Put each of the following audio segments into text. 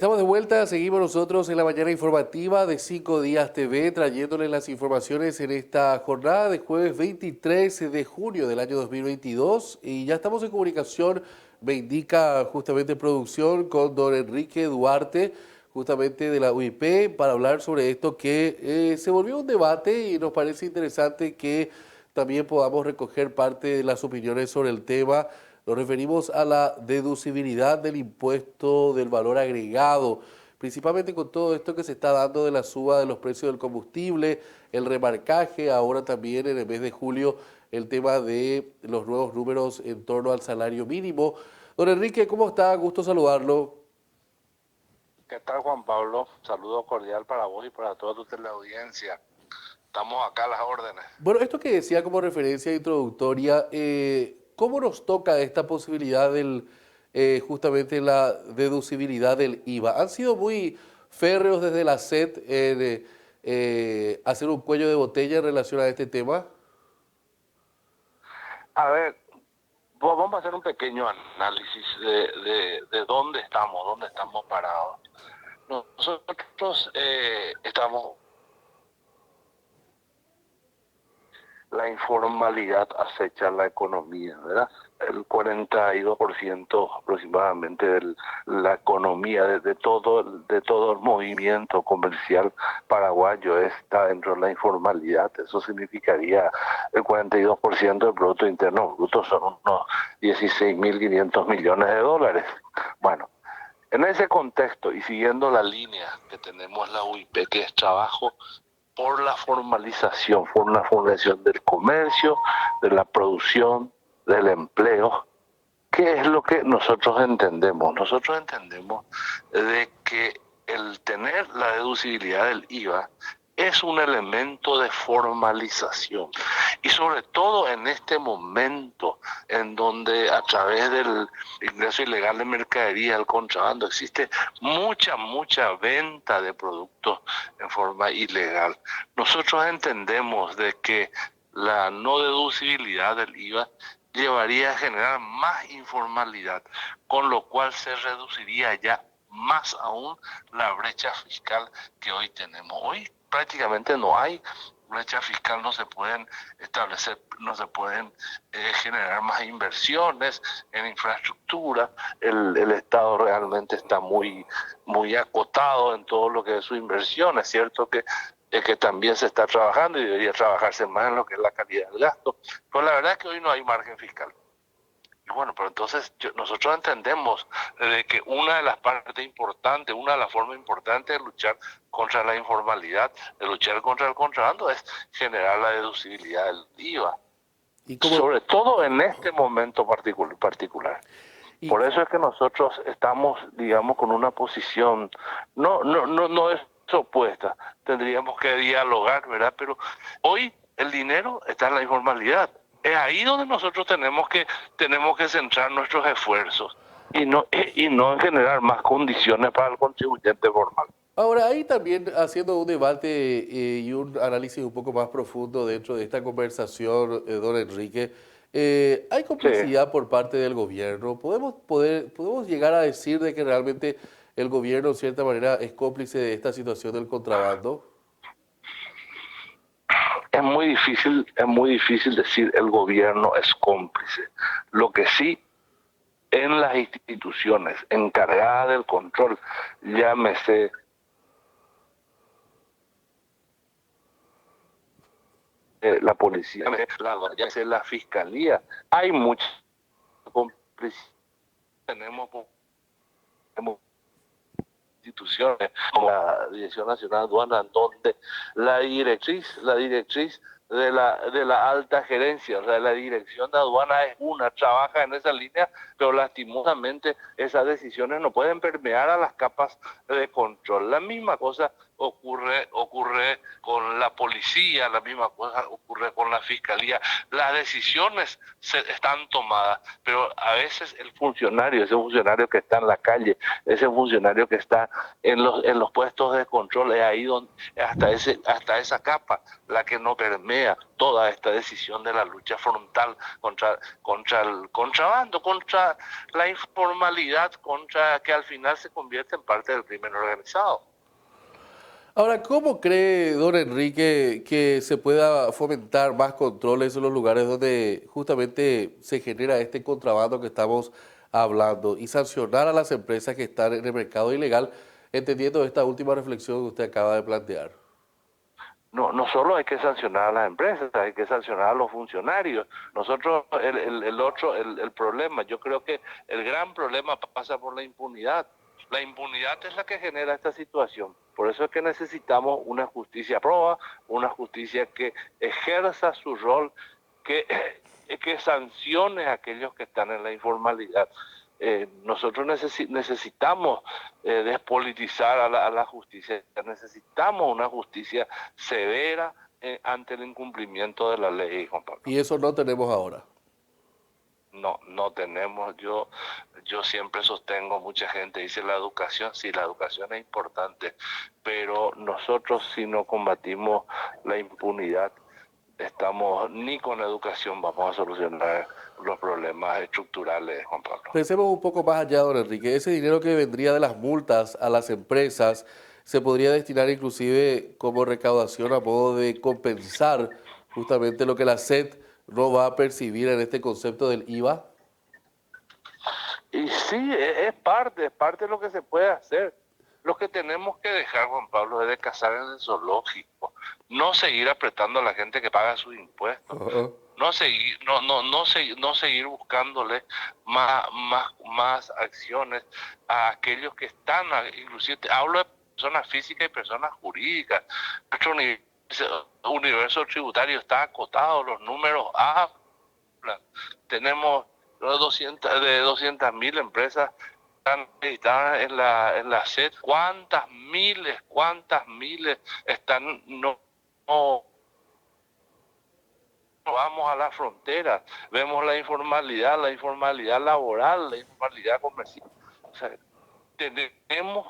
Estamos de vuelta, seguimos nosotros en la mañana informativa de 5 Días TV, trayéndoles las informaciones en esta jornada de jueves 23 de junio del año 2022 y ya estamos en comunicación, me indica justamente producción, con don Enrique Duarte, justamente de la UIP, para hablar sobre esto que se volvió un debate y nos parece interesante que también podamos recoger parte de las opiniones sobre el tema. Nos referimos a la deducibilidad del impuesto del valor agregado, principalmente con todo esto que se está dando de la suba de los precios del combustible, el remarcaje, ahora también en el mes de julio el tema de los nuevos números en torno al salario mínimo. Don Enrique, ¿cómo está? Gusto saludarlo. ¿Qué tal, Juan Pablo? Saludo cordial para vos y para toda tu teleaudiencia. Estamos acá a las órdenes. Bueno, esto que decía como referencia introductoria, ¿cómo nos toca esta posibilidad del justamente la deducibilidad del IVA? Han sido muy férreos desde la SED en hacer un cuello de botella en relación a este tema. A ver, vamos a hacer un pequeño análisis de dónde estamos parados. Nosotros estamos. La informalidad acecha la economía, ¿verdad? El 42% aproximadamente de la economía, de todo el movimiento comercial paraguayo está dentro de la informalidad. Eso significaría el 42% del Producto Interno Bruto, son unos 16.500 millones de dólares. Bueno, en ese contexto y siguiendo la línea que tenemos la UIP, que es trabajo por la formalización del comercio, de la producción, del empleo. ¿Qué es lo que nosotros entendemos? Nosotros entendemos de que el tener la deducibilidad del IVA es un elemento de formalización y sobre todo en este momento en donde a través del ingreso ilegal de mercadería, el contrabando, existe mucha venta de productos en forma ilegal. Nosotros entendemos de que la no deducibilidad del IVA llevaría a generar más informalidad, con lo cual se reduciría ya más aún la brecha fiscal que hoy tenemos. Hoy prácticamente no hay brecha fiscal, no se pueden establecer, no se pueden generar más inversiones en infraestructura. El Estado realmente está muy acotado en todo lo que es su inversión. Es cierto que también se está trabajando y debería trabajarse más en lo que es la calidad del gasto, pero la verdad es que hoy no hay margen fiscal. Y bueno, pero entonces nosotros entendemos de que una de las partes importantes, una de las formas importantes de luchar contra la informalidad, de luchar contra el contrabando, es generar la deducibilidad del IVA, Y como, sobre todo en este momento particular. y, Por eso es que nosotros estamos, digamos, con una posición, no es opuesta, tendríamos que dialogar, ¿verdad? Pero hoy el dinero está en la informalidad. Es ahí donde nosotros tenemos que centrar nuestros esfuerzos y no en generar más condiciones para el contribuyente formal. Ahora, ahí también haciendo un debate y un análisis un poco más profundo dentro de esta conversación, don Enrique, ¿hay Sí. complicidad por parte del gobierno? ¿Podemos llegar a decir de que realmente el gobierno, en cierta manera, es cómplice de esta situación del contrabando? Es muy difícil decir el gobierno es cómplice. Lo que sí, en las instituciones encargadas del control, llámese la policía, llámese la fiscalía, hay mucha complicidad. Tenemos instituciones como la Dirección Nacional de Aduanas, donde la directriz de la alta gerencia, o sea, la dirección de aduana es trabaja en esa línea, pero lastimosamente esas decisiones no pueden permear a las capas de control. La misma cosa ocurre con la policía, la misma cosa ocurre con la fiscalía. Las decisiones están tomadas, pero a veces el funcionario, ese funcionario que está en la calle, ese funcionario que está en los puestos de control, es ahí donde hasta esa capa la que no permea toda esta decisión de la lucha frontal contra el contrabando, contra la informalidad, contra que al final se convierte en parte del crimen organizado. Ahora, ¿cómo cree don Enrique que se pueda fomentar más controles en los lugares donde justamente se genera este contrabando que estamos hablando y sancionar a las empresas que están en el mercado ilegal, entendiendo esta última reflexión que usted acaba de plantear? No, no solo hay que sancionar a las empresas, hay que sancionar a los funcionarios. Nosotros, el problema, yo creo que el gran problema pasa por la impunidad. La impunidad es la que genera esta situación. Por eso es que necesitamos una justicia proba, una justicia que ejerza su rol, que, que sancione a aquellos que están en la informalidad. Nosotros necesitamos despolitizar a la justicia, necesitamos una justicia severa ante el incumplimiento de la ley, Juan Pablo. Y eso no tenemos ahora. No, no tenemos, yo siempre sostengo, mucha gente dice la educación, sí, la educación es importante, pero nosotros si no combatimos la impunidad, ni con educación vamos a solucionar los problemas estructurales, Juan Pablo. Pensemos un poco más allá, don Enrique. Ese dinero que vendría de las multas a las empresas se podría destinar inclusive como recaudación a modo de compensar justamente lo que la SED no va a percibir en este concepto del IVA. Y sí, es parte de lo que se puede hacer. Lo que tenemos que dejar, Juan Pablo, es de cazar en el zoológico, no seguir apretando a la gente que paga sus impuestos, no seguir buscándole más acciones a aquellos que están, inclusive hablo de personas físicas y personas jurídicas. Nuestro universo tributario está acotado, los números hablan. Tenemos de 200.000 empresas están registradas en la SED. ¿Cuántas miles están no vamos a la frontera? Vemos la informalidad laboral, la informalidad comercial. O sea, tenemos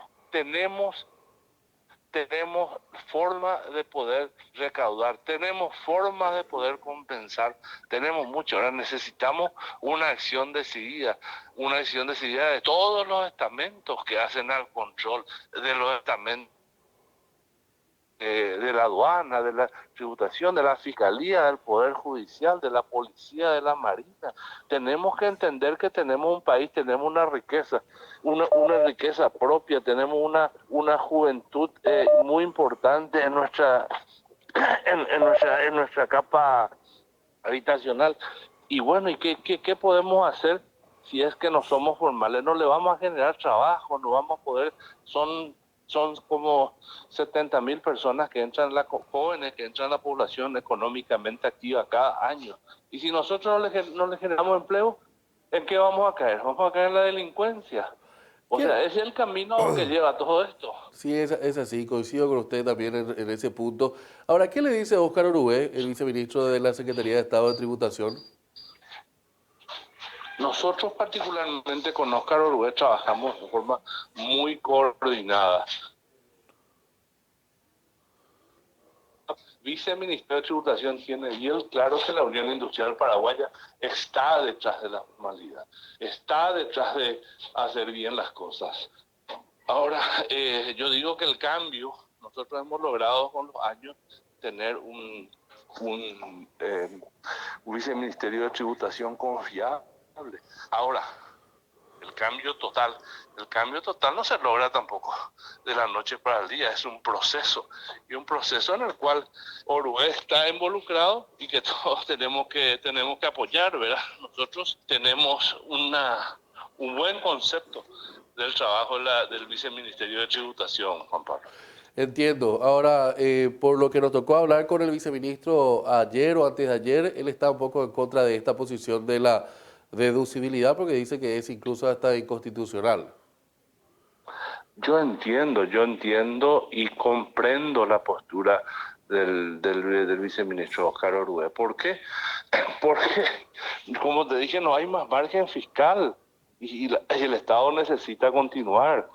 forma de poder recaudar, tenemos formas de poder compensar, tenemos mucho. Ahora necesitamos una acción decidida de todos los estamentos que hacen al control, de los estamentos de la aduana, de la tributación, de la fiscalía, del poder judicial, de la policía, de la marina. Tenemos que entender que tenemos un país, tenemos una riqueza propia, tenemos una juventud muy importante en nuestra capa habitacional. Y bueno, ¿y qué podemos hacer si es que no somos formales? No le vamos a generar trabajo, no vamos a poder, son como 70.000 personas que entran, jóvenes que entran a la población económicamente activa cada año. Y si nosotros no le generamos empleo, ¿en qué vamos a caer? Vamos a caer en la delincuencia. O sea, ese es el camino que lleva todo esto. Sí, es así, coincido con usted también en ese punto. Ahora, ¿qué le dice Óscar Orué, el viceministro de la Secretaría de Estado de Tributación? Nosotros particularmente con Óscar Orué trabajamos de forma muy coordinada. Viceministro de Tributación tiene bien claro que la Unión Industrial Paraguaya está detrás de la formalidad, está detrás de hacer bien las cosas. Ahora, yo digo que el cambio, nosotros hemos logrado con los años tener un viceministerio de Tributación confiable. Ahora, el cambio total no se logra tampoco de la noche para el día, es un proceso, y un proceso en el cual Orué está involucrado y que todos tenemos que apoyar, ¿verdad? Nosotros tenemos un buen concepto del trabajo del Viceministerio de Tributación, Juan Pablo. Entiendo. Ahora, por lo que nos tocó hablar con el viceministro ayer o antes de ayer, él está un poco en contra de esta posición de la deducibilidad porque dice que es incluso hasta inconstitucional. Yo entiendo y comprendo la postura del viceministro Oscar Orué. ¿Por qué? Porque, como te dije, no hay más margen fiscal y el Estado necesita continuar.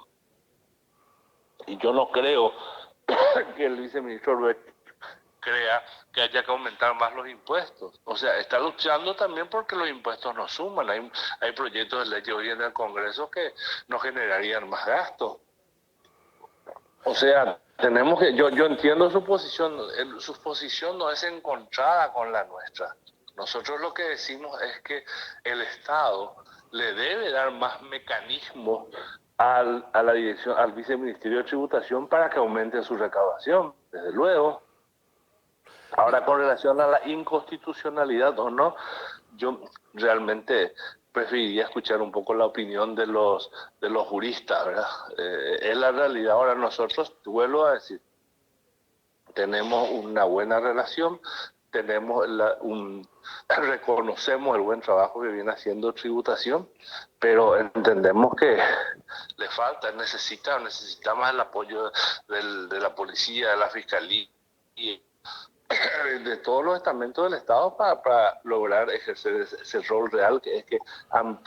Y yo no creo que el viceministro Orué crea que haya que aumentar más los impuestos. O sea, está luchando también porque los impuestos no suman. Hay proyectos de ley hoy en el Congreso que no generarían más gastos. O sea, tenemos que, yo entiendo su posición no es encontrada con la nuestra. Nosotros lo que decimos es que el Estado le debe dar más mecanismos a la dirección, al viceministerio de Tributación para que aumente su recaudación, desde luego. Ahora, con relación a la inconstitucionalidad o no, yo realmente preferiría escuchar un poco la opinión de los juristas, ¿verdad? Es la realidad. Ahora nosotros, vuelvo a decir, tenemos una buena relación, reconocemos el buen trabajo que viene haciendo Tributación, pero entendemos que le falta, necesita más el apoyo de la policía, de la fiscalía, de todos los estamentos del Estado para lograr ejercer ese rol real que es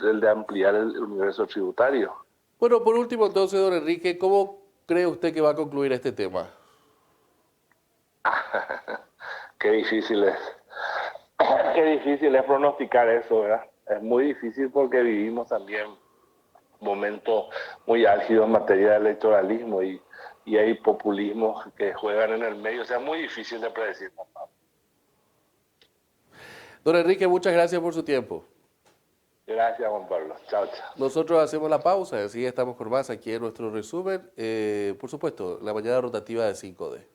el de ampliar el universo tributario. Bueno, por último entonces, don Enrique, ¿cómo cree usted que va a concluir este tema? Qué difícil es. Qué difícil es pronosticar eso, ¿verdad? Es muy difícil porque vivimos también momentos muy álgidos en materia de electoralismo y hay populismos que juegan en el medio. O sea, es muy difícil de predecir. Don Enrique, muchas gracias por su tiempo. Gracias, Juan Pablo. Chao, chao. Nosotros hacemos la pausa y así estamos con más aquí en nuestro resumen. Por supuesto, la mañana rotativa de 5D.